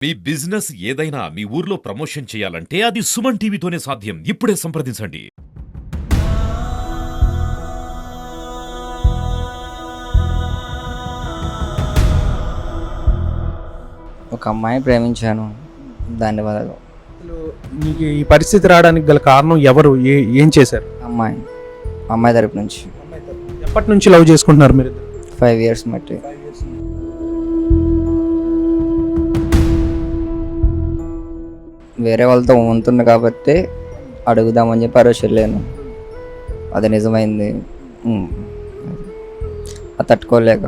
మీ business ఏదైనా మీ ఊర్లో promotion చేయాలంటే అది సుమన్ టీవీతోనే సాధ్యం. ఇప్పుడే సంప్రదించండి. ఒక అమ్మాయిని ప్రేమించాను. దాని వల్ల అసలు నీకు ఈ పరిస్థితి రావడానికి గల కారణం ఎవరు? ఏం చేశారు? అమ్మాయి తరపు నుంచి ఎప్పటి నుంచి లవ్ చేసుకుంటున్నారు మీరు? 5 years మట్టి. వేరే వాళ్ళతో ఉంటున్నా కాబట్టి అడుగుదామని చెప్పి ఆ రోజు వెళ్ళాను. అది నిజమైంది. అది తట్టుకోలేక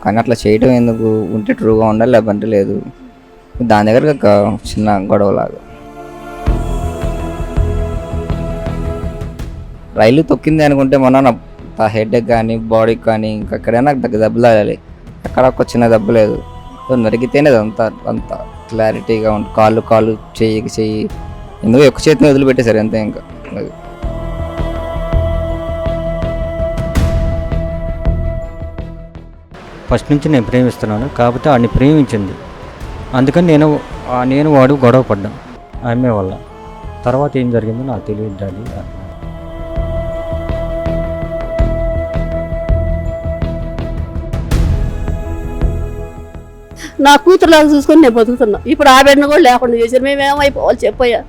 కానీ అట్లా చేయటం ఎందుకు? ఉంటే ట్రూగా ఉండాలి, లేదంటే లేదు. దాని దగ్గర ఒక చిన్న గొడవలాగా రైలు తొక్కింది అనుకుంటే మన హెడ్ కానీ బాడీకి కానీ ఇంకెక్కడైనా నాకు దెబ్బలు తాగాలి. ఎక్కడ ఒక చిన్న దెబ్బ లేదు. నరిగితేనే అంత క్లారిటీగా ఉంటుంది. కాళ్ళు చెయ్యి ఎందుకు ఎక్కువ చేతిని వదిలిపెట్టేశారు అంతే. ఇంకా అది ఫస్ట్ నుంచి నేను ప్రేమిస్తున్నాను, కాకపోతే వాడిని ప్రేమించింది. అందుకని నేను వాడు గొడవ పడ్డాం ఆమె వల్ల. తర్వాత ఏం జరిగిందో నాకు తెలియదు డాడీ. నా కూతురులాగా చూసుకొని నేను బతుకుతున్నా. ఇప్పుడు ఆ బిడ్డను కూడా లేకుండా చేశారు. మేమేమైపోవాలి చెప్పయ్యా?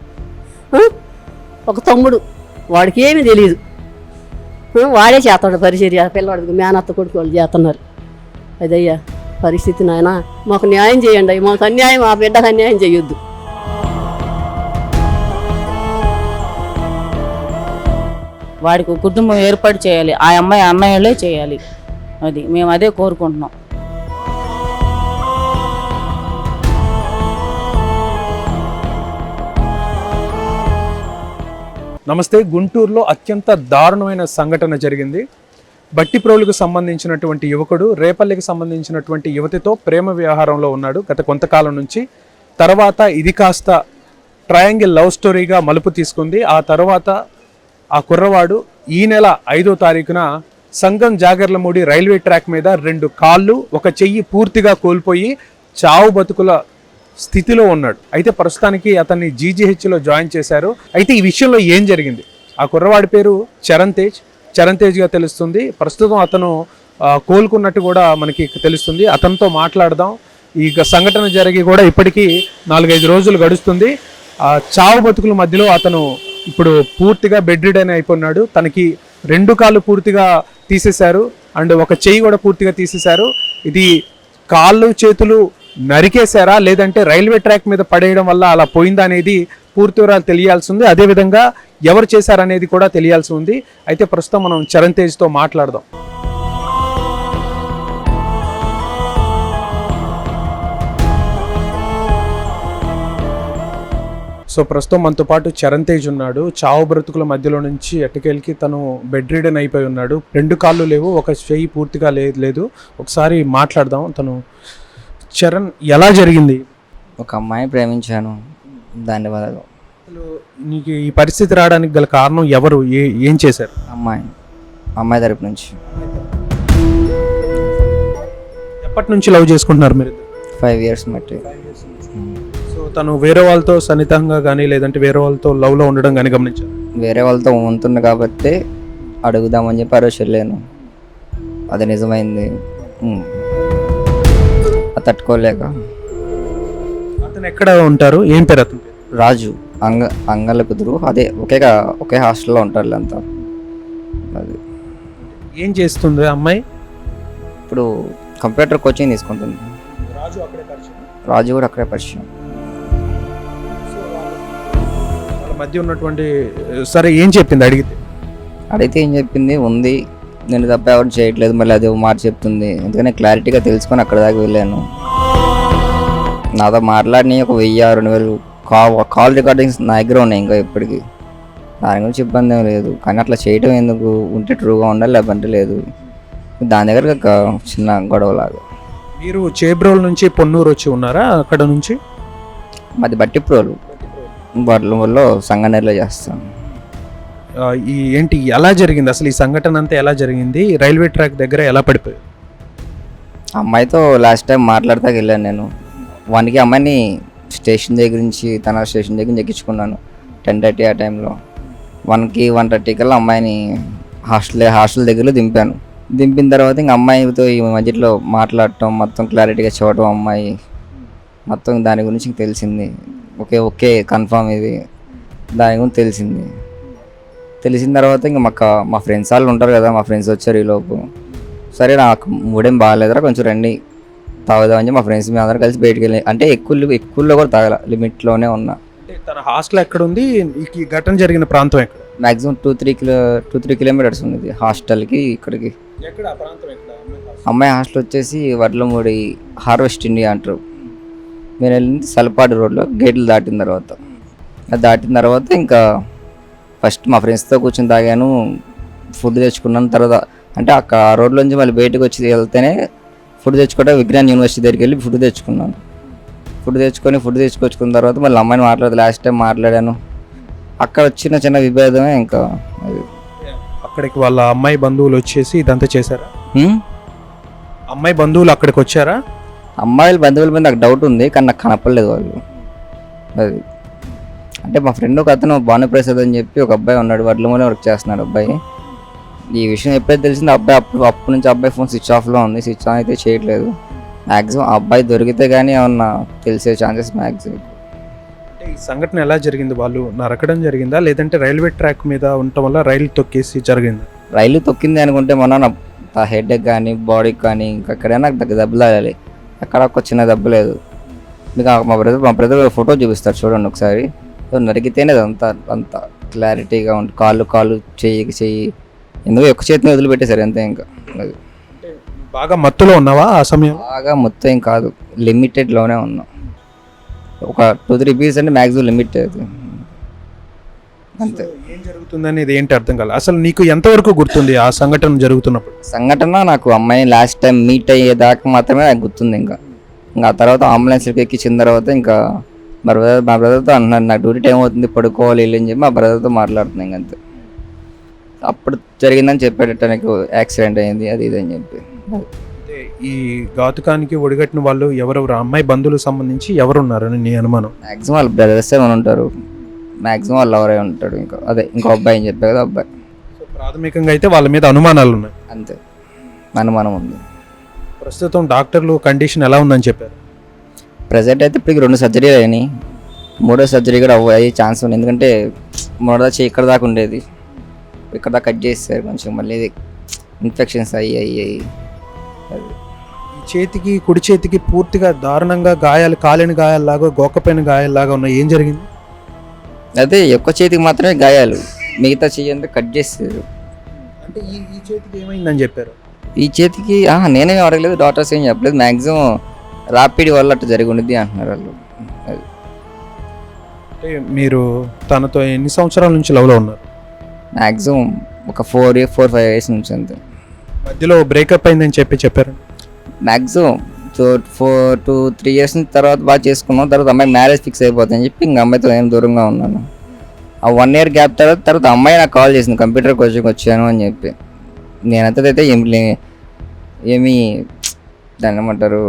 ఒక తమ్ముడు, వాడికి ఏమీ తెలియదు. వాడే చేస్తాడు పరిచర్య. పిల్లవాడికి మేనత్త కొడుకు వాళ్ళు చేస్తున్నారు. అదయ్యా పరిస్థితి. నాయన మాకు న్యాయం చేయండి. మాకు అన్యాయం, ఆ బిడ్డకు అన్యాయం చేయొద్దు. వాడికి కుటుంబం ఏర్పాటు చేయాలి. ఆ అమ్మాయి అన్నయ్యలే చేయాలి. అది మేము అదే కోరుకుంటున్నాం. నమస్తే. గుంటూరులో అత్యంత దారుణమైన సంఘటన జరిగింది. బట్టిప్రోలుకు సంబంధించినటువంటి యువకుడు రేపల్లికి సంబంధించినటువంటి యువతితో ప్రేమ వ్యవహారంలో ఉన్నాడు గత కొంతకాలం నుంచి. తర్వాత ఇది కాస్త ట్రయాంగిల్ లవ్ స్టోరీగా మలుపు తీసుకుంది. ఆ తర్వాత ఆ కుర్రవాడు ఈ నెల 5వ తారీఖున సంగం జాగర్లమూడి రైల్వే ట్రాక్ మీద 2 కాళ్ళు, 1 చెయ్యి పూర్తిగా కోల్పోయి చావు బతుకుల స్థితిలో ఉన్నాడు. అయితే ప్రస్తుతానికి అతన్ని జీజీహెచ్లో జాయిన్ చేశారు. అయితే ఈ విషయంలో ఏం జరిగింది? ఆ కుర్రవాడి పేరు చరణ్ తేజ్గా తెలుస్తుంది. ప్రస్తుతం అతను కోలుకున్నట్టు కూడా మనకి తెలుస్తుంది. అతనితో మాట్లాడదాం. ఈ సంఘటన జరిగి కూడా ఇప్పటికీ 4-5 రోజులు గడుస్తుంది. ఆ చావు బతుకుల మధ్యలో అతను ఇప్పుడు పూర్తిగా బెడ్ రిడన్ అయిపోయినాడు. తనకి 2 కాళ్ళు పూర్తిగా తీసేశారు అండ్ 1 చెయ్యి కూడా పూర్తిగా తీసేశారు. ఇది కాళ్ళు చేతులు నరికేశారా లేదంటే రైల్వే ట్రాక్ మీద పడేయడం వల్ల అలా పోయిందా అనేది పూర్తి వివరాలు తెలియాల్సి ఉంది. అదేవిధంగా ఎవరు చేశారనేది కూడా తెలియాల్సి ఉంది. అయితే ప్రస్తుతం మనం చరణ్ తేజ్తో మాట్లాడదాం. సో ప్రస్తుతం మనతో పాటు చరణ్ తేజ్ ఉన్నాడు. చావు బ్రతుకుల మధ్యలో నుంచి ఎట్టకేళ్ళకి తను బెడ్ రిడన్ అయిపోయి ఉన్నాడు. 2 కాళ్ళు లేవు, 1 చెయ్యి పూర్తిగా లేదు. ఒకసారి మాట్లాడదాం. తను చరణ్, ఎలా జరిగింది? ఒక అమ్మాయిని ప్రేమించాను. దాని వల్ల అసలు నీకు ఈ పరిస్థితి రావడానికి గల కారణం ఎవరు? ఏం చేశారు? అమ్మాయి తరపు నుంచి ఎప్పటి నుంచి లవ్ చేసుకుంటున్నారు మీరు? 5 years మట్టి. సో తను వేరే వాళ్ళతో సన్నిహితంగా కానీ లేదంటే వేరే వాళ్ళతో లవ్లో ఉండడం కానీ గమనించారు? వేరే వాళ్ళతో ఉంటున్నా కాబట్టి అడుగుదామని చెప్పి ఆ రోజు వెళ్ళాను. అది నిజమైంది. అది తట్టుకోలేక. అతను ఎక్కడ ఉంటారు? ఏం పేరు అతను? రాజు. అంగళ్ళ కుదురు. అదే ఒకే హాస్టల్లో ఉంటారు అంతా. అది ఏం చేస్తుంది అమ్మాయి? ఇప్పుడు కంప్యూటర్ కోచింగ్ తీసుకుంటుంది. రాజు కూడా అక్కడే పరిచయం. వాళ్ళ మధ్య ఉన్నటువంటి సరే ఏం చెప్పింది అడిగితే ఏం చెప్పింది? ఉంది, నేను తప్ప ఎవరు చేయట్లేదు, మళ్ళీ అదే మాట చెప్తుంది. ఎందుకని క్లారిటీగా తెలుసుకొని అక్కడ దాకా వెళ్ళాను. నాతో మాట్లాడిన 1000-2000 కాల్ రికార్డింగ్స్ నా దగ్గర ఉన్నాయి ఇంకా ఇప్పటికీ. దాని గురించి ఇబ్బంది ఏం లేదు. కానీ అట్లా చేయటం ఎందుకు? ఉంటే ట్రూగా ఉండాలి, లేదంటే లేదు. దాని దగ్గర ఒక చిన్న గొడవలాగా. మీరు చేబ్రోల్ నుంచి పొన్నూరు వచ్చి ఉన్నారా? అక్కడ నుంచి మాది బట్టిప్రోలు. బట్ల సంగానేరులో చేస్తాను. ఈ ఏంటి ఎలా జరిగింది అసలు ఈ సంఘటన అంతా ఎలా జరిగింది? రైల్వే ట్రాక్ దగ్గర ఎలా పడిపోయావు? అమ్మాయితో లాస్ట్ టైం మాట్లాడతాకి వెళ్ళాను నేను. 1కి అమ్మాయిని స్టేషన్ దగ్గర నుంచి తన స్టేషన్ దగ్గర నుంచి ఎక్కించుకున్నాను 10:30 ఆ టైంలో. 1కి 1:30 కల్లా అమ్మాయిని హాస్టల్ దగ్గరలో దింపాను. దింపిన తర్వాత ఇంక అమ్మాయితో ఈ మధ్యలో మాట్లాడటం, మొత్తం క్లారిటీగా చూడటం, అమ్మాయి మొత్తం దాని గురించి ఇంక తెలిసింది. ఓకే కన్ఫామ్ ఇది, దాని గురించి తెలిసింది. తెలిసిన తర్వాత ఇంక మా ఫ్రెండ్స్ వాళ్ళు ఉంటారు కదా, మా ఫ్రెండ్స్ వచ్చారు ఈలోపు. సరే నాకు మూడేం బాగాలేదురా, కొంచెం రండి తాగుదామని చెప్పి మా ఫ్రెండ్స్ మేము అందరం కలిసి బయటికి వెళ్ళి, అంటే ఎక్కువలో కూడా తాగల, లిమిట్లోనే ఉన్నా. అంటే తన హాస్టల్ ఎక్కడ ఉంది? ఈ ఘటన జరిగిన ప్రాంతం ఎక్కడ? మ్యాక్సిమం 2-3 కిలోమీటర్స్ ఉంది హాస్టల్కి ఇక్కడికి. ఎక్కడ ఆ ప్రాంతం ఎక్కడ? అమ్మాయి హాస్టల్ వచ్చేసి వడ్లమూడి హార్వెస్ట్ ఇండియా అంటారు. నేను వెళ్ళింది సలపాడు రోడ్లో గేట్లు దాటిన తర్వాత. అది దాటిన తర్వాత ఇంకా ఫస్ట్ మా ఫ్రెండ్స్తో కూర్చొని తాగాను, ఫుడ్ తెచ్చుకున్నాను. తర్వాత అంటే ఆ రోడ్లోంచి మళ్ళీ బయటకు వచ్చి వెళ్తేనే ఫుడ్ తెచ్చుకుంటే విజ్ఞాన్ యూనివర్సిటీ దగ్గరికి వెళ్ళి ఫుడ్ తెచ్చుకున్నాను. ఫుడ్ తెచ్చుకొచ్చుకున్న తర్వాత మళ్ళీ అమ్మాయిని లాస్ట్ టైం మాట్లాడాను. అక్కడ వచ్చిన చిన్న విభేదమే ఇంకా అది. అక్కడికి వాళ్ళ అమ్మాయి బంధువులు వచ్చేసి ఇదంతా చేశారా? హ్మ్? అమ్మాయి బంధువులు అక్కడికి వచ్చారా? అమ్మాయిల బంధువుల మీద నాకు డౌట్ ఉంది, కానీ నాకు కనపడలేదు వాళ్ళు. అది అంటే మా ఫ్రెండ్ ఒక అతను భానుప్రసాద్ అని చెప్పి ఒక అబ్బాయి ఉన్నాడు, వడ్లమూలే వర్క్ చేస్తున్నాడు అబ్బాయి. ఈ విషయం ఎప్పుడైతే తెలిసిందో అబ్బాయి అప్పటి నుంచి అబ్బాయి ఫోన్ స్విచ్ ఆఫ్లో ఉంది, స్విచ్ ఆన్ అయితే చేయట్లేదు. మ్యాక్సిమం ఆ అబ్బాయి దొరికితే కానీ ఏమన్నా తెలిసే ఛాన్సెస్ మ్యాక్సిమం. అంటే ఈ సంఘటన ఎలా జరిగింది? వాళ్ళు నరకడం జరిగిందా, లేదంటే రైల్వే ట్రాక్ మీద ఉండటం వల్ల రైలు తొక్కేసి జరిగింది? రైలు తొక్కింది అనుకుంటే మొన్న నా హెడ్కి కానీ బాడీకి కానీ ఇంకెక్కడైనా నాకు దెబ్బలు తగలాలి. ఎక్కడ ఒక చిన్న దెబ్బ లేదు. మీకు మా బ్రదర్ ఫోటో చూపిస్తారు చూడండి ఒకసారి. నరికితేనే అంత క్లారిటీగా ఉంటుంది. కాలు చెయ్యి ఎందుకు ఒక్క చేతిని వదిలిపెట్టేశారు అంతే. ఇంకా అది బాగా మత్తులో ఉన్నావా ఆ సమయం? బాగా మొత్తం ఏం కాదు, లిమిటెడ్లోనే ఉన్నాం. ఒక 2-3 పీస్ అంటే మ్యాక్సిమం లిమిట్ అది అంతే. ఏం జరుగుతుందనేది ఏంటి అర్థం కాలేదు. అసలు నీకు ఎంతవరకు గుర్తుంది ఆ సంఘటన జరుగుతున్నప్పుడు? సంఘటన నాకు అమ్మాయిని లాస్ట్ టైం మీట్ అయ్యేదాకా మాత్రమే నాకు గుర్తుంది. ఇంకా ఆ తర్వాత అంబులెన్స్కి ఎక్కించిన తర్వాత ఇంకా మా బ్రదర్తో అంటున్నాను, నాకు డ్యూటీ టైం అవుతుంది పడుకోవాలి వెళ్ళి అని చెప్పి మా బ్రదర్తో మాట్లాడుతున్నాను. ఇంక అంతే. అప్పుడు జరిగిందని చెప్పాడట, నాకు యాక్సిడెంట్ అయింది అది ఇది అని చెప్పి. అంటే ఈ ఘాతుకానికి ఒడిగట్టిన వాళ్ళు ఎవరెవరు? అమ్మాయి బంధువులకు సంబంధించి ఎవరున్నారని నీ అనుమానం? మ్యాక్సిమం వాళ్ళ బ్రదర్స్ ఏమైనా ఉంటారు, మ్యాక్సిమం వాళ్ళు ఎవరై ఉంటాడు. ఇంకా ఇంకో అబ్బాయి అని చెప్పే కదా అబ్బాయి. సో ప్రాథమికంగా అయితే వాళ్ళ మీద అనుమానాలు ఉన్నాయి. అంతే, అనుమానం ఉంది. ప్రస్తుతం డాక్టర్లు కండిషన్ ఎలా ఉందని చెప్పారు? ప్రజెంట్ అయితే ఇప్పటికి 2 సర్జరీలు అయినాయి, 3వ సర్జరీ కూడా అయ్యే ఛాన్స్ ఉంది. ఎందుకంటే మొదట ఇక్కడ దాకా ఉండేది, ఇక్కడ దాకా కట్ చేస్తారు కొంచెం, మళ్ళీ ఇన్ఫెక్షన్స్ అయ్యాయి. ఈ చేతికి, కుడి చేతికి పూర్తిగా దారుణంగా గాయాలు, కాలిన గాయాల్లాగా, గోకపోయిన గాయాల్లాగా ఉన్నాయి. ఏం జరిగింది? అదే ఒక్క చేతికి మాత్రమే గాయాలు, మిగతా చెయ్యి అంతా కట్ చేస్తారు. అంటే ఈ చేతికి ఏమైందని చెప్పారు? ఈ చేతికి నేనేం అడగలేదు, డాక్టర్స్ ఏం చెప్పలేదు. మ్యాక్సిమం రాపిడి వల్ల అట్లా జరిగి ఉండిద్ది అంటున్నారు వాళ్ళు. అది అంటే మీరు తనతో ఎన్ని సంవత్సరాల నుంచి లవ్లో ఉన్నారు? మ్యాక్సిమం ఒక 4-5 years నుంచి అంతే. మధ్యలో బ్రేకప్ అయిందని చెప్పారు? మ్యాక్సిమం 4-3 years తర్వాత బాగా చేసుకున్నాం. తర్వాత అమ్మాయి మ్యారేజ్ ఫిక్స్ అయిపోతుందని చెప్పి ఇంకా అమ్మాయితో ఏం దూరంగా ఉన్నాను. ఆ 1 year గ్యాప్ తర్వాత అమ్మాయి నాకు కాల్ చేసింది, కంప్యూటర్ కోచింగ్ వచ్చాను అని చెప్పి. నేనంతదైతే ఏమి దాన్ని ఏమంటారు,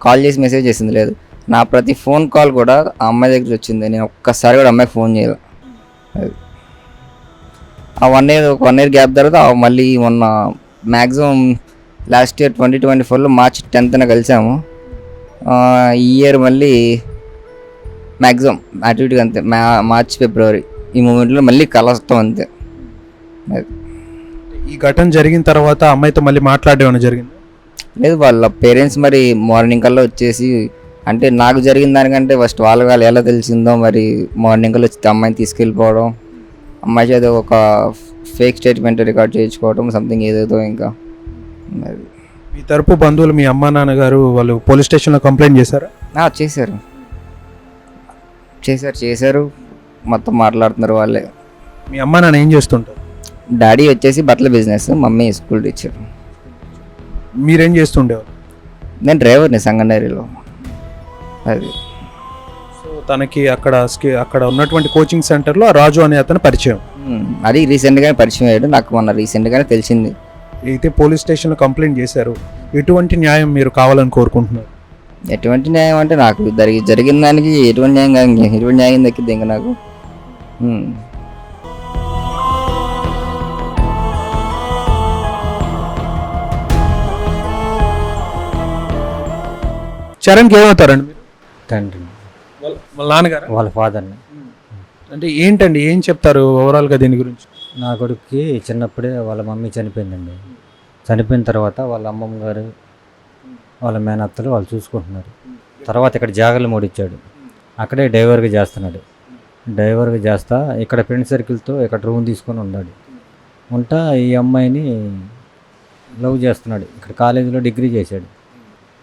కాల్ చేసి మెసేజ్ చేసింది లేదు. నా ప్రతి ఫోన్ కాల్ కూడా ఆ అమ్మాయి దగ్గర వచ్చింది. నేను ఒక్కసారి కూడా అమ్మాయికి ఫోన్ చేయాలి. అది ఆ 1 year గ్యాప్ తర్వాత మళ్ళీ మొన్న మ్యాక్సిమం లాస్ట్ ఇయర్ 2024లో March 10th కలిసాము. ఈ ఇయర్ మళ్ళీ మ్యాక్సిమం యాక్టివిటీగా అంతే, March February ఈ మూమెంట్లో మళ్ళీ కలుస్తాం అంతే. ఈ ఘటన జరిగిన తర్వాత అమ్మాయితో మళ్ళీ మాట్లాడేమన్నా జరిగింది? లేదు, వాళ్ళ పేరెంట్స్ మరి మార్నింగ్ కల్లా వచ్చేసి, అంటే నాకు జరిగిన దానికంటే ఫస్ట్ వాళ్ళు ఎలా తెలిసిందో మరి మార్నింగ్ కల్లా వచ్చి అమ్మాయిని తీసుకెళ్ళిపోవడం, అమ్మాయి చేత ఒక ఫేక్ స్టేట్మెంట్ రికార్డ్ చేయించుకోవడం, సంథింగ్ ఏదేదో. ఇంకా మీ తరపు బంధువులు, మీ అమ్మా నాన్నగారు వాళ్ళు పోలీస్ స్టేషన్లో కంప్లైంట్ చేశారా? చేశారు మొత్తం మాట్లాడుతున్నారు వాళ్ళే. మీ అమ్మా నాన్న ఏం చేస్తుంటారు? డాడీ వచ్చేసి బట్టల బిజినెస్, మమ్మీ స్కూల్ టీచర్. మీరేం చేస్తుండేవారు? నేను డ్రైవర్ని సంగండేరిలో. అది సో తనకి అక్కడ ఉన్నటువంటి కోచింగ్ సెంటర్లో ఆ రాజు అనే అతను పరిచయం. అది రీసెంట్గానే పరిచయం అయ్యాడు నాకు, మొన్న రీసెంట్గానే తెలిసింది. అయితే పోలీస్ స్టేషన్లో కంప్లైంట్ చేశారు. ఎటువంటి న్యాయం మీరు కావాలని కోరుకుంటున్నారు? ఎటువంటి న్యాయం అంటే నాకు జరిగిన దానికి ఎటువంటి న్యాయం దక్కింది ఇంకా నాకు. చరణ్కి ఏమవుతారండి మీరు? తండ్రి, వాళ్ళ నాన్నగారు, వాళ్ళ ఫాదర్ని. అంటే ఏంటండి, ఏం చెప్తారు ఓవరాల్గా దీని గురించి? నా కొడుకుకి చిన్నప్పుడే వాళ్ళ మమ్మీ చనిపోయిందండి. చనిపోయిన తర్వాత వాళ్ళ అమ్మమ్మ గారు, వాళ్ళ మేనత్తలు వాళ్ళు చూసుకుంటున్నారు. తర్వాత ఇక్కడ జాగర్లు మూడిచ్చాడు, అక్కడే డ్రైవర్గా చేస్తున్నాడు. డ్రైవర్గా చేస్తా ఇక్కడ ఫ్రెండ్ సర్కిల్తో ఇక్కడ రూమ్ తీసుకొని ఉన్నాడు. ఉంటా ఈ అమ్మాయిని లవ్ చేస్తున్నాడు. ఇక్కడ కాలేజీలో డిగ్రీ చేశాడు.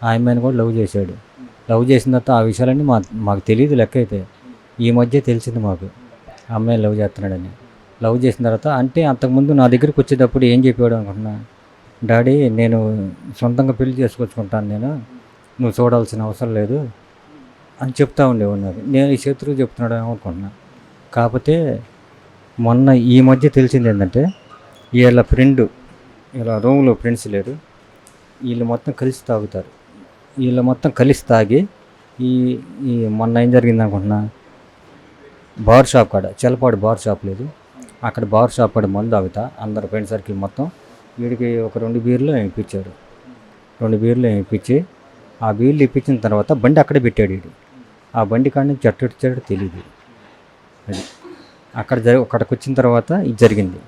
ఆ అమ్మాయిని కూడా లవ్ చేశాడు. లవ్ చేసిన తర్వాత ఆ విషయాలన్నీ మాకు తెలియదు లెక్క. అయితే ఈ మధ్య తెలిసింది మాకు ఆ అమ్మాయిని లవ్ చేస్తున్నాడని. లవ్ చేసిన తర్వాత అంటే అంతకుముందు నా దగ్గరికి వచ్చేటప్పుడు ఏం చెప్పాడు అనుకుంటున్నా, డాడీ నేను సొంతంగా పెళ్లి చేసుకొచ్చుకుంటాను, నువ్వు చూడాల్సిన అవసరం లేదు అని చెప్తా ఉండేవాడు నాకు. నేను ఈ శత్రువు చెప్తున్నాడు అనుకుంటున్నా. కాకపోతే మొన్న ఈ మధ్య తెలిసింది ఏంటంటే వీళ్ళ ఫ్రెండ్, ఇలా రూమ్లో ఫ్రెండ్స్ లేరు, వీళ్ళు మొత్తం కలిసి తాగుతారు. వీళ్ళు మొత్తం కలిసి తాగి ఈ మొన్న ఏం జరిగింది అనుకుంటున్నా, బార్ షాప్ కాడ, చెలపాడు బార్ షాప్ లేదు, అక్కడ బార్ షాప్ కాడ మందు తాగుతా అందరు ఫ్రెండ్ సర్కిల్ మొత్తం. వీడికి ఒక 2 బీర్లు ఇప్పించాడు. 2 బీర్లు ఇప్పించి ఆ బీర్లు ఇప్పించిన తర్వాత బండి అక్కడే పెట్టాడు వీడు. ఆ బండి కాడ నుంచి చెట్టు తెలియదు. అది అక్కడికి వచ్చిన తర్వాత ఇది జరిగింది.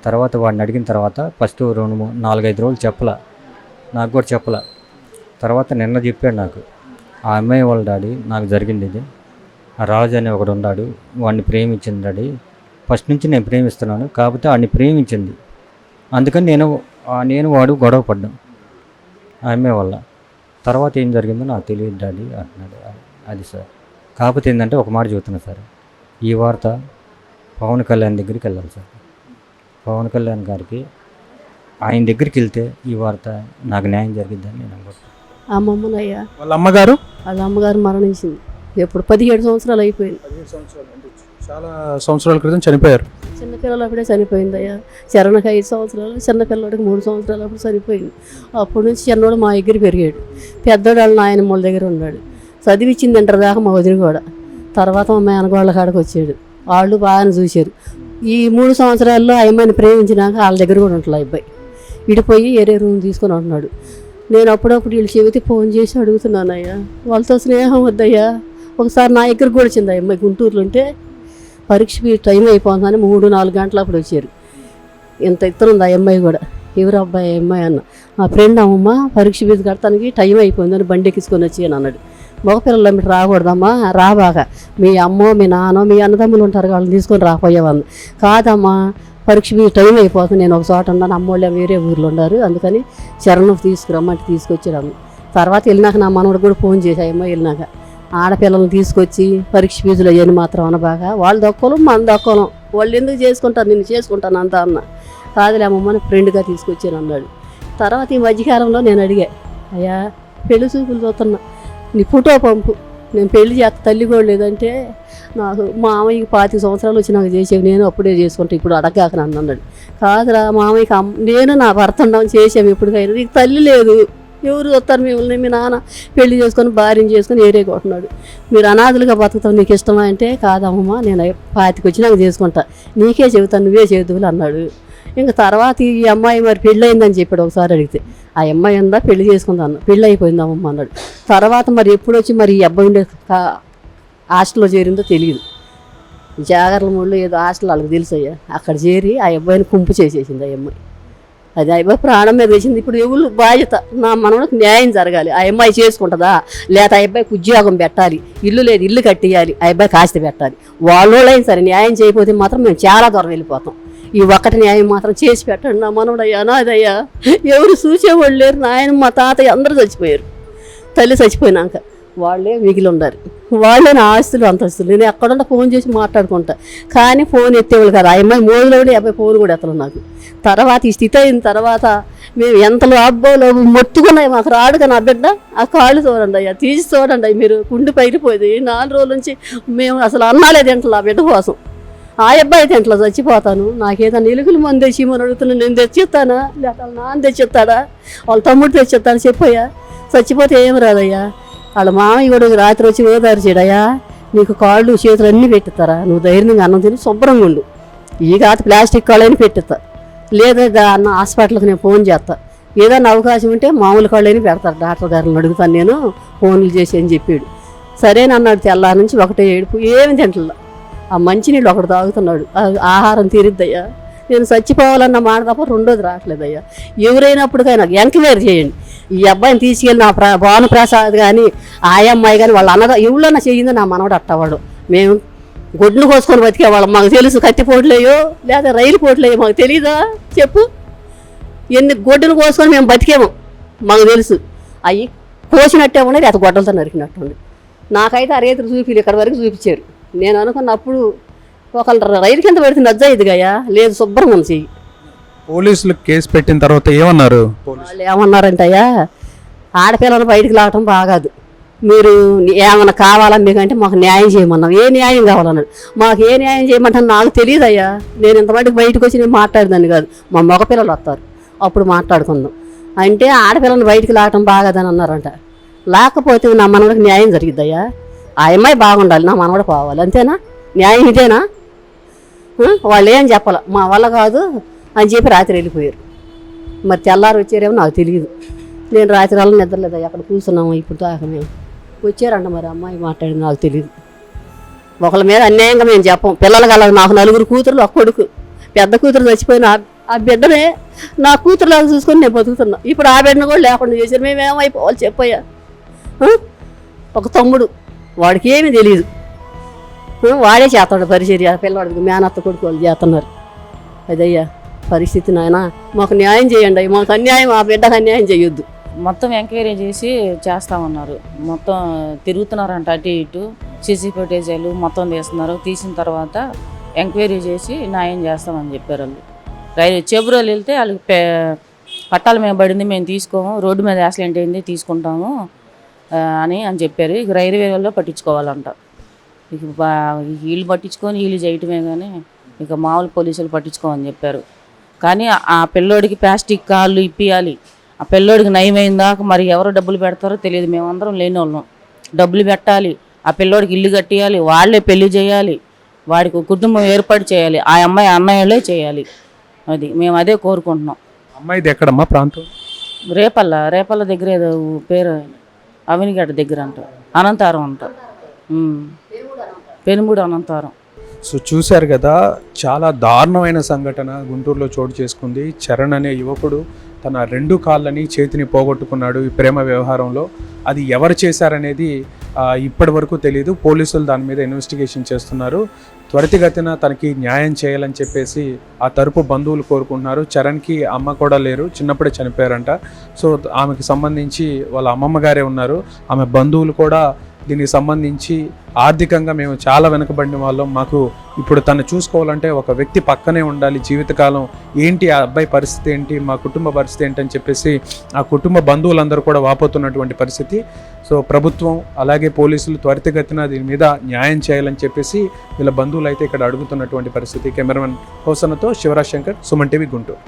తర్వాత వాడిని అడిగిన తర్వాత ఫస్ట్ 4-5 రోజులు చెప్పలా, నాకు కూడా చెప్పలా. తర్వాత నిన్న చెప్పాడు నాకు, ఆ అమ్మాయి వాళ్ళ డాడీ నాకు జరిగింది ఇది, ఆ రాజు అనే ఒకడు ఉన్నాడు, వాడిని ప్రేమించింది డాడీ, ఫస్ట్ నుంచి నేను ప్రేమిస్తున్నాను, కాకపోతే వాడిని ప్రేమించింది, అందుకని నేను వాడు గొడవ పడ్డాం ఆ అమ్మాయి వల్ల. తర్వాత ఏం జరిగిందో నాకు తెలియదు డాడీ అంటున్నాడు. అది సార్. కాకపోతే ఏంటంటే ఒక మాట చెబుతున్నా సార్, ఈ వార్త పవన్ కళ్యాణ్ దగ్గరికి వెళ్ళాలి సార్. పవన్ కళ్యాణ్ గారికి ఆయన దగ్గరికి వెళ్తే ఈ వార్త నాకు న్యాయం జరిగిద్దని నేను అనుకుంటున్నాను. అమ్మమ్మనయ్యా, వాళ్ళ అమ్మగారు మరణించింది ఎప్పుడు 17 సంవత్సరాలు అయిపోయింది. చాలా సంవత్సరాల క్రితం చనిపోయారు. చిన్నపిల్లలు అప్పుడే చనిపోయిందయ్యా. చరణకి 5 సంవత్సరాలు, చిన్నపిల్లడికి 3 సంవత్సరాలు అప్పుడు చనిపోయింది. అప్పటి నుంచి చిన్నోడు మా దగ్గర పెరిగాడు, పెద్దోడు వాళ్ళ నాయనమ్మల దగ్గర ఉన్నాడు. చదివిచ్చింది ఇంటర్ దాకా మా వదిలి కూడా. తర్వాత మా మేనగోళ్ళ కాడికి వచ్చాడు, వాళ్ళు బాగానే చూశారు. ఈ 3 సంవత్సరాల్లో ఆ అమ్మాయిని ప్రేమించినాక వాళ్ళ దగ్గర కూడా ఉంటుంది అబ్బాయి. విడిపోయి ఏరే రూమ్ తీసుకొని ఉంటున్నాడు. నేను అప్పుడప్పుడు వీళ్ళు చెబితే ఫోన్ చేసి అడుగుతున్నానయ్యా, వాళ్ళతో స్నేహం వద్దయ్యా. ఒకసారి నా దగ్గర కూడా వచ్చింది ఆ అమ్మాయి, గుంటూరులో ఉంటే పరీక్ష టైం అయిపోతుందని 3-4 గంటల అప్పుడు వచ్చారు. ఇంత ఇత్తనుంది ఆ అమ్మాయి కూడా. ఎవరు అబ్బాయి అమ్మాయి అన్న, మా ఫ్రెండ్ అమ్మమ్మ పరీక్ష ఫీజు కడతానికి టైం అయిపోయిందని బండి ఎక్కించుకొని వచ్చి అని అన్నాడు. మగపిల్లలు మీరు రాకూడదమ్మా, రాబాక మీ అమ్మో మీ నాన్నో మీ అన్నదమ్ములు ఉంటారు వాళ్ళని తీసుకొని రాపోయేవాళ్ళు. కాదమ్మా పరీక్ష ఫీజు టైం అయిపోతుంది, నేను ఒక చోట ఉన్నాను, అమ్మోళ్ళే వేరే ఊర్లో ఉన్నారు, అందుకని చరణ్ తీసుకురమ్మంటే తీసుకొచ్చాడు. తర్వాత వెళ్ళినాక నా మనవడు కూడా ఫోన్ చేశాయమ్మా. వెళ్ళినాక ఆడపిల్లల్ని తీసుకొచ్చి పరీక్ష ఫీజులు అయ్యని మాత్రం అనబాగా, వాళ్ళు దక్కలం మన దక్కలం, వాళ్ళు ఎందుకు చేసుకుంటారు, నిన్ను చేసుకుంటాను అంతా అన్న. కాదులే అమ్మమ్మని ఫ్రెండ్గా తీసుకొచ్చాను అన్నాడు. తర్వాత ఈ మధ్యకాలంలో నేను అడిగా, అయ్యా పెళ్లి చూపులు చూస్తున్నా, నీ ఫోటో పంపు, నేను పెళ్లి చేస్తా, తల్లి కూడా లేదంటే నాకు మామయ్యకి 25 సంవత్సరాలు వచ్చి నాకు చేసేవి, నేను అప్పుడే చేసుకుంటా, ఇప్పుడు అడగాక నన్ను అన్నాడు. కాదురా మామయ్యకి నేను నా భర్త ఉండడం చేసాము, ఎప్పటికైనా నీకు తల్లి లేదు, ఎవరు వస్తారు మిమ్మల్ని, మీ నాన్న పెళ్లి చేసుకొని భార్యను చేసుకొని ఏరే కొట్టున్నాడు, మీరు అనాథులుగా బతుకుతావు, నీకు ఇష్టమా అంటే కాదమ్మా నేను 25 వచ్చి నాకు చేసుకుంటా, నీకే చెబుతాను నువ్వే చేదువులు అన్నాడు. ఇంకా తర్వాత ఈ అమ్మాయి మరి పెళ్ళి అయిందని చెప్పాడు. ఒకసారి అడిగితే ఆ అమ్మాయి ఉందా పెళ్లి చేసుకుందాను, పెళ్ళి అయిపోయిందమ్మమ్మ అన్నాడు. తర్వాత మరి ఎప్పుడు వచ్చి మరి ఈ అబ్బాయి ఉండే హాస్టల్లో చేరిందో తెలియదు. జాగర్ల మూడులో ఏదో హాస్టల్ వాళ్ళకి తెలుసయ్యా, అక్కడ చేరి ఆ అబ్బాయిని కుంపు చేసేసింది ఆ అమ్మాయి. అది ఆ అబ్బాయి ప్రాణం మీద వేసింది. ఇప్పుడు ఎవరు బాధ్యత, నా మనవడికి న్యాయం జరగాలి, ఆ అమ్మాయి చేసుకుంటుందా లేక ఆ అబ్బాయికి ఉద్యోగం పెట్టాలి, ఇల్లు లేదు ఇల్లు కట్టియాలి, ఆ అబ్బాయికి ఆస్తి పెట్టాలి. వాళ్ళోళ్ళైనా సరే న్యాయం చేయకపోతే మాత్రం మేము చాలా దూరం వెళ్ళిపోతాం. ఈ ఒక్కటి న్యాయం మాత్రం చేసి పెట్టండి. నా మనవడయ్యా నాదయ్యా, ఎవరు చూసేవాళ్ళు లేరు. నాయన మా తాతయ్య అందరూ చచ్చిపోయారు, తల్లి చచ్చిపోయినాక వాళ్ళే మిగిలి ఉండారు, వాళ్ళే నా ఆస్తులు అంతస్తులు. నేను ఎక్కడుంటే ఫోన్ చేసి మాట్లాడుకుంటా, కానీ ఫోన్ ఎత్తేవాళ్ళు కాదు. ఆ అమ్మాయి మోజులో ఉండి అబ్బాయి ఫోన్ కూడా ఎత్తలు నాకు. తర్వాత ఈ స్థితి అయిన తర్వాత మేము ఎంతలో అబ్బాయిలో మొత్తుకున్నాయి, మాకు రాడుగా నా బిడ్డ. ఆ కాళ్ళు చూడండి అయ్యా, తీసి చూడండి అయ్యి మీరు, కుండి పైరిపోయింది. 4 రోజుల నుంచి మేము అసలు అన్నాలే తింటలే ఆ బిడ్డ కోసం. ఆ అబ్బాయి తింటలో చచ్చిపోతాను, నాకేదో నిలుగులు మంది తెచ్చిమని అడుగుతున్నాను. నేను తెచ్చిస్తానా లేక వాళ్ళ నాన్న తెచ్చిస్తాడా, వాళ్ళ తమ్ముడు తెచ్చిస్తాను చెప్పయ్యా. చచ్చిపోతే ఏం రాదయ్యా. వాళ్ళ మామయ్య కూడా రాత్రి వచ్చి ఓదారు చేయడయ్యా, నీకు కాళ్ళు చేతులు అన్నీ పెట్టిస్తారా, నువ్వు ధైర్యంగా అన్నం తిని శుభ్రంగా ఉండు, ఈ కాదు ప్లాస్టిక్ కాళ్ళని పెట్టిస్తా, లేదా అన్న హాస్పిటల్కి నేను ఫోన్ చేస్తా, ఏదైనా అవకాశం ఉంటే మామూలు కాళ్ళని పెడతారు, డాక్టర్ గారిని అడుగుతాను నేను ఫోన్లు చేసి అని చెప్పాడు. సరేనన్నాడు. తెల్లారి నుంచి ఒకటే ఏడుపు, ఏమి తింటల్లా. ఆ మంచినీళ్ళు ఒకటి తాగుతున్నాడు, ఆహారం తీరిద్దయ్యా. నేను చచ్చిపోవాలన్న మాట తప్ప రెండోది రావట్లేదయ్యా. ఎవరైనప్పటికైనా ఎంక్వైరీ చేయండి. ఈ అబ్బాయిని తీసుకెళ్ళి నా భానుప్రసాద్ కానీ ఆ అమ్మాయి కానీ వాళ్ళ అన్నదా ఎవరన్నా చెయ్యిందో నా మనవడు అట్టవాడు. మేము గొడ్లు కోసుకొని బతికేవాళ్ళం, మాకు తెలుసు. కత్తిపోట్లేయో లేదా రైలు పోట్లేయో మాకు తెలీదా చెప్పు. ఎన్ని గొడ్డులు కోసుకొని మేము బతికేమో మాకు తెలుసు. అవి కోసినట్టే ఉండే లేదా గొడ్డలతో నరికినట్టు ఉండే. నాకైతే ఆ రైతులు చూపిలు ఇక్కడ వరకు చూపించారు. నేను అనుకున్నప్పుడు ఒకళ్ళు రైలు కింద పెడితే నజ్జాయిద్దిగాయా, లేదు శుభ్రంగా చెయ్యి. పోలీసులు కేసు పెట్టిన తర్వాత ఏమన్నారు? వాళ్ళు ఏమన్నారంటయ్యా, ఆడపిల్లలు బయటికి లాగటం బాగాదు, మీరు ఏమన్నా కావాలా మీకంటే మాకు న్యాయం చేయమన్నాం. ఏ న్యాయం కావాలన్నాడు. మాకు ఏ న్యాయం చేయమంటే నాకు తెలియదయ్యా. నేను ఇంతమందికి బయటకు వచ్చి నేను మాట్లాడదాన్ని కాదు, మా మగపిల్లలు వస్తారు అప్పుడు మాట్లాడుకుందాం అంటే ఆడపిల్లలు బయటికి లాగటం బాగాదని అన్నారంట. లేకపోతే నా మనవడికి న్యాయం జరిగిద్దయ్యా. ఆ అమ్మాయి బాగుండాలి, నా మనవడు పోవాలి, అంతేనా? న్యాయం ఇదేనా? వాళ్ళు ఏం చెప్పాల, మా వల్ల కాదు అని చెప్పి రాత్రి వెళ్ళిపోయారు. మరి తెల్లారు వచ్చారేమో నాకు తెలియదు. నేను రాత్రి వల్ల నిద్రలేదు, అక్కడ కూర్చున్నాము ఇప్పుడు దాకా. మేము వచ్చారంట, మరి అమ్మాయి మాట్లాడింది నాకు తెలియదు. ఒకళ్ళ మీద అన్యాయంగా మేము చెప్పం. పిల్లలు కల నాకు 4 కూతురులు, ఒక కొడుకు. పెద్ద కూతురు చచ్చిపోయిన ఆ బిడ్డనే నా కూతురులాగా చూసుకొని నేను బతుకుతున్నా. ఇప్పుడు ఆ బిడ్డను కూడా లేకుండా చేశారు. మేమేమైపోవాలి చెప్పయ్యా. ఒక తమ్ముడు, వాడికి ఏమీ తెలియదు, వాడే చేస్తాడు పరిచర్య. పిల్లవాడికి మేనత్త కొడుకు వాళ్ళు చేస్తున్నారు. అదయ్యా పరిస్థితి. నాయన మాకు న్యాయం చేయండి, మాకు అన్యాయం, ఆ బిడ్డకు అన్యాయం చేయొద్దు. మొత్తం ఎంక్వైరీ చేసి చేస్తామన్నారు. మొత్తం తిరుగుతున్నారంట అటు ఇటు, సీసీ ఫుటేజీలు మొత్తం తీస్తున్నారు. తీసిన తర్వాత ఎంక్వైరీ చేసి న్యాయం చేస్తామని చెప్పారు వాళ్ళు. చెబురోలు వెళ్తే వాళ్ళకి పట్టాల మీద పడింది, మేము తీసుకోము, రోడ్డు మీద యాక్సిడెంట్ అయింది తీసుకుంటాము అని చెప్పారు. ఇక రైల్వే వాళ్ళు పట్టించుకోవాలంట. ఇక వీళ్ళు పట్టించుకొని వీళ్ళు చేయటమే కానీ ఇక మామూలు పోలీసులు పట్టించుకోమని చెప్పారు. కానీ ఆ పిల్లోడికి ప్లాస్టిక్ కాళ్ళు ఇప్పియాలి. ఆ పిల్లోడికి నయమైన దాకా మరి ఎవరు డబ్బులు పెడతారో తెలియదు. మేమందరం లేని వాళ్ళం, డబ్బులు పెట్టాలి, ఆ పిల్లోడికి ఇల్లు కట్టియాలి, వాళ్ళే పెళ్లి చేయాలి, వాడికి కుటుంబం ఏర్పాటు చేయాలి, ఆ అమ్మాయి అన్నయ్యలే చేయాలి. అది మేము అదే కోరుకుంటున్నాం. అమ్మాయిది ఎక్కడమ్మా ప్రాంతం? రేపల్ల దగ్గర ఏదో పేరు అవినిగడ్డ దగ్గర అంట, అనంతారం అంట, పెనుమూడు అనంతారం. సో చూశారు కదా, చాలా దారుణమైన సంఘటన గుంటూరులో చోటు చేసుకుంది. చరణ్ అనే యువకుడు తన 2 కాళ్ళని చేతిని పోగొట్టుకున్నాడు ఈ ప్రేమ వ్యవహారంలో. అది ఎవరు చేశారనేది ఇప్పటి వరకు తెలియదు. పోలీసులు దాని మీద ఇన్వెస్టిగేషన్ చేస్తున్నారు. త్వరితగతిన తనకి న్యాయం చేయాలని చెప్పేసి ఆ తరపు బంధువులు కోరుకుంటున్నారు. చరణ్కి అమ్మ కూడా లేరు, చిన్నప్పుడే చనిపోయారంట. సో ఆమెకి సంబంధించి వాళ్ళ అమ్మమ్మ గారే ఉన్నారు. ఆమె బంధువులు కూడా దీనికి సంబంధించి ఆర్థికంగా మేము చాలా వెనుకబడిన వాళ్ళం, మాకు ఇప్పుడు తను చూసుకోవాలంటే ఒక వ్యక్తి పక్కనే ఉండాలి జీవితకాలం, ఏంటి ఆ అబ్బాయి పరిస్థితి ఏంటి, మా కుటుంబ పరిస్థితి ఏంటి అని చెప్పేసి ఆ కుటుంబ బంధువులందరూ కూడా వాపోతున్నటువంటి పరిస్థితి. సో ప్రభుత్వం అలాగే పోలీసులు త్వరితగతిన దీని మీద న్యాయం చేయాలని చెప్పేసి వీళ్ళ బంధువులు అయితే ఇక్కడ అడుగుతున్నటువంటి పరిస్థితి. కెమెరామెన్ హోసనతో శివరాజ్ శంకర్, సుమన్ టీవీ, గుంటూరు.